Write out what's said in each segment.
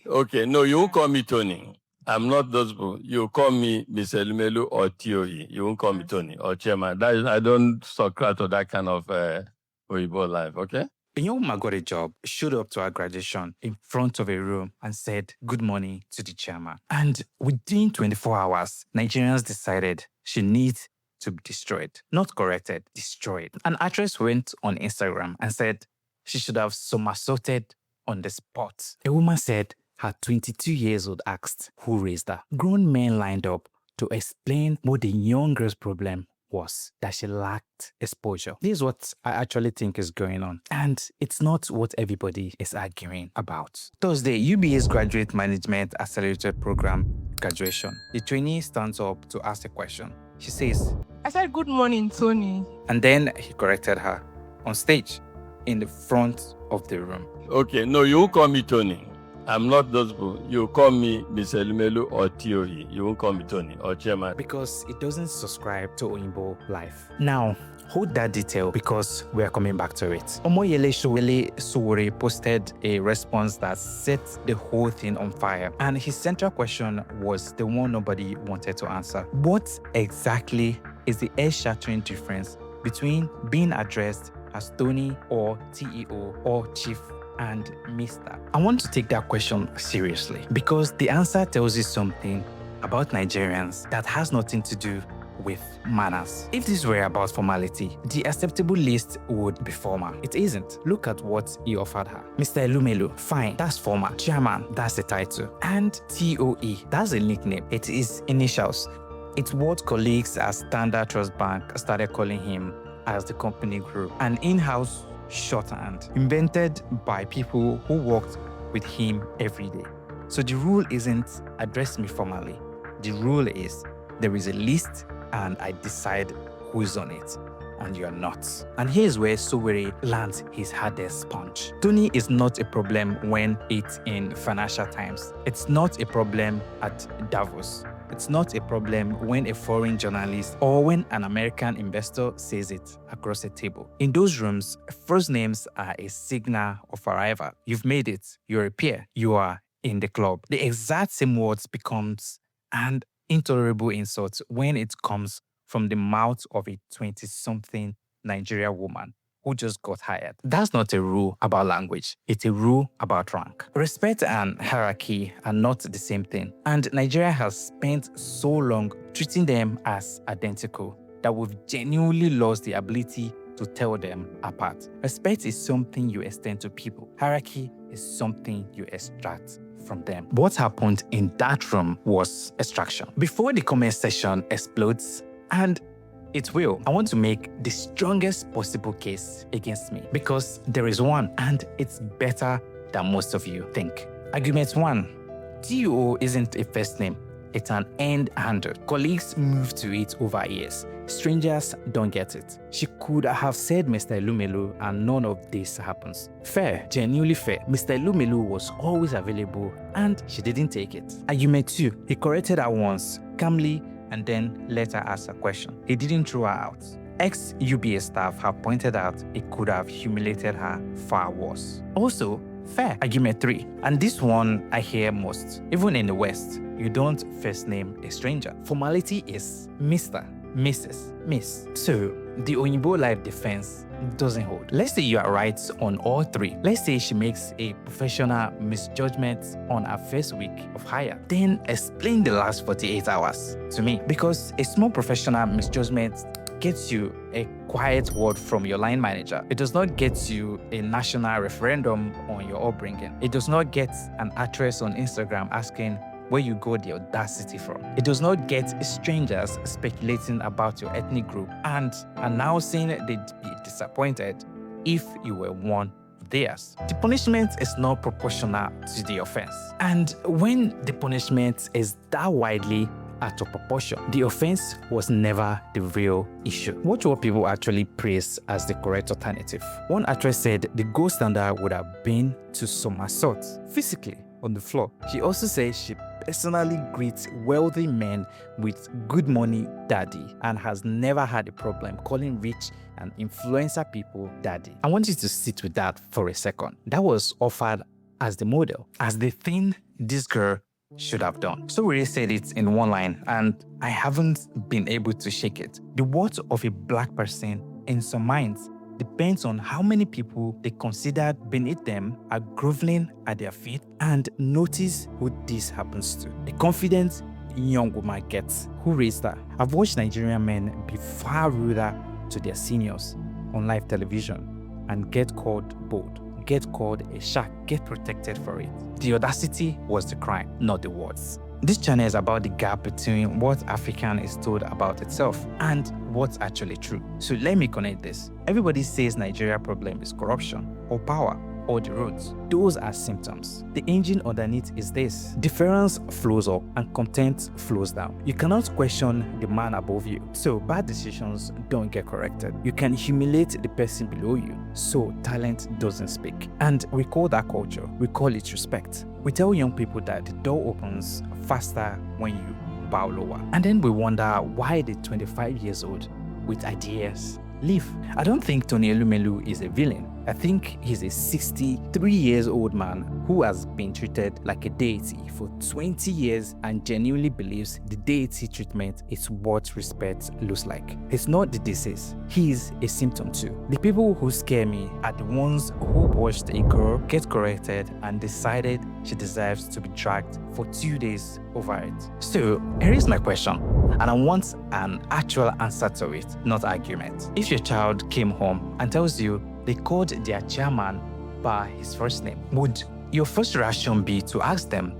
Okay, no, you won't call me Tony. I'm not those people. You call me Mr. Elumelu or TOE. You won't call me Tony or Chairman. I don't subscribe to that kind of Weibo life, okay? Enyoma got a job, showed up to her graduation in front of a room and said good morning to the chairman. And within 24 hours, Nigerians decided she needs to be destroyed. Not corrected, destroyed. An actress went on Instagram and said she should have somersaulted on the spot. A woman said her 22-year-old asked who raised her. Grown men lined up to explain what the young girl's problem was, that she lacked exposure. This is what I actually think is going on. And it's not what everybody is arguing about. Thursday, UBA's Graduate Management Accelerated Program graduation. The trainee stands up to ask a question. She says, I said, good morning, Tony. And then he corrected her on stage in the front of the room. Okay, no, you won't call me Tony. I'm not those people. You call me Mr. Elumelu or TOE. You won't call me Tony or Chairman. Because it doesn't subscribe to Oyinbo life. Now, hold that detail because we are coming back to it. Omoyele Sowore posted a response that set the whole thing on fire. And his central question was the one nobody wanted to answer. What exactly is the earth-shattering difference between being addressed as Tony or TEO or Chief and Mr.? I want to take that question seriously because the answer tells you something about Nigerians that has nothing to do with manners. If this were about formality, the acceptable list would be formal. It isn't. Look at what he offered her. Mr. Elumelu, fine, that's formal. Chairman, that's the title. And TOE, that's a nickname. It is initials. It's what colleagues at Standard Trust Bank started calling him as the company grew. An in-house shorthand invented by people who worked with him every day. So the rule isn't address me formally. The rule is there is a list and I decide who's on it and you're not. And here's where Sowore lands his hardest punch. Tony is not a problem when it's in Financial Times. It's not a problem at Davos. It's not a problem when a foreign journalist or when an American investor says it across a table. In those rooms, first names are a signal of arrival. You've made it. You're a peer. You are in the club. The exact same words becomes an intolerable insult when it comes from the mouth of a 20-something Nigerian woman who just got hired. That's not a rule about language. It's a rule about rank. Respect and hierarchy are not the same thing. And Nigeria has spent so long treating them as identical that we've genuinely lost the ability to tell them apart. Respect is something you extend to people. Hierarchy is something you extract from them. What happened in that room was extraction. Before the comment section explodes, and it will, I want to make the strongest possible case against me because there is one and it's better than most of you think. Argument 1. TO isn't a first name. It's an end handle. Colleagues move to it over years. Strangers don't get it. She could have said Mr. Elumelu and none of this happens. Fair, genuinely fair. Mr. Elumelu was always available and she didn't take it. Argument 2. He corrected her once, calmly, and then let her ask a question. He didn't throw her out. Ex-UBA staff have pointed out it could have humiliated her far worse. Also, fair. Argument 3. And this one I hear most. Even in the West, you don't first name a stranger. Formality is Mr., Mrs., Miss. So, the Oyinbo life defense doesn't hold. Let's say you are right on all three. Let's say she makes a professional misjudgment on her first week of hire. Then explain the last 48 hours to me. Because a small professional misjudgment gets you a quiet word from your line manager. It does not get you a national referendum on your upbringing. It does not get an actress on Instagram asking where you got the audacity from. It does not get strangers speculating about your ethnic group and announcing they'd be disappointed if you were one of theirs. The punishment is not proportional to the offense. And when the punishment is that widely out of proportion, the offense was never the real issue. Watch what people actually praise as the correct alternative. One actress said the gold standard would have been to somersault physically on the floor. She also said she personally greets wealthy men with good money daddy and has never had a problem calling rich and influencer people daddy. I want you to sit with that for a second. That was offered as the model, as the thing this girl should have done. So we said it in one line, and I haven't been able to shake it. The worth of a black person in some minds depends on how many people they considered beneath them are groveling at their feet, and notice who this happens to. A confident young woman gets who raised her. I've watched Nigerian men be far ruder to their seniors on live television and get called bold, get called a shark, get protected for it. The audacity was the crime, not the words. This channel is about the gap between what African is told about itself and what's actually true. So let me connect this. Everybody says Nigeria's problem is corruption or power or the roads. Those are symptoms. The engine underneath is this. Difference flows up and content flows down. You cannot question the man above you, so bad decisions don't get corrected. You can humiliate the person below you, so talent doesn't speak. And we call that culture. We call it respect. We tell young people that the door opens faster when you bow lower. And then we wonder why the 25 years old with ideas leave. I don't think Tony Elumelu is a villain. I think he's a 63 years old man who has been treated like a deity for 20 years and genuinely believes the deity treatment is what respect looks like. It's not the disease, he's a symptom too. The people who scare me are the ones who watched a girl get corrected and decided she deserves to be dragged for 2 days over it. So here is my question, and I want an actual answer to it, not argument. If your child came home and tells you they called their chairman by his first name, would your first reaction be to ask them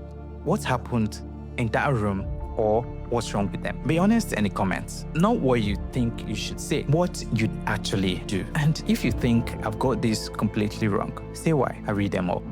what happened in that room or what's wrong with them? Be honest in the comments. Not what you think you should say, what you'd actually do. And if you think I've got this completely wrong, say why. I read them all.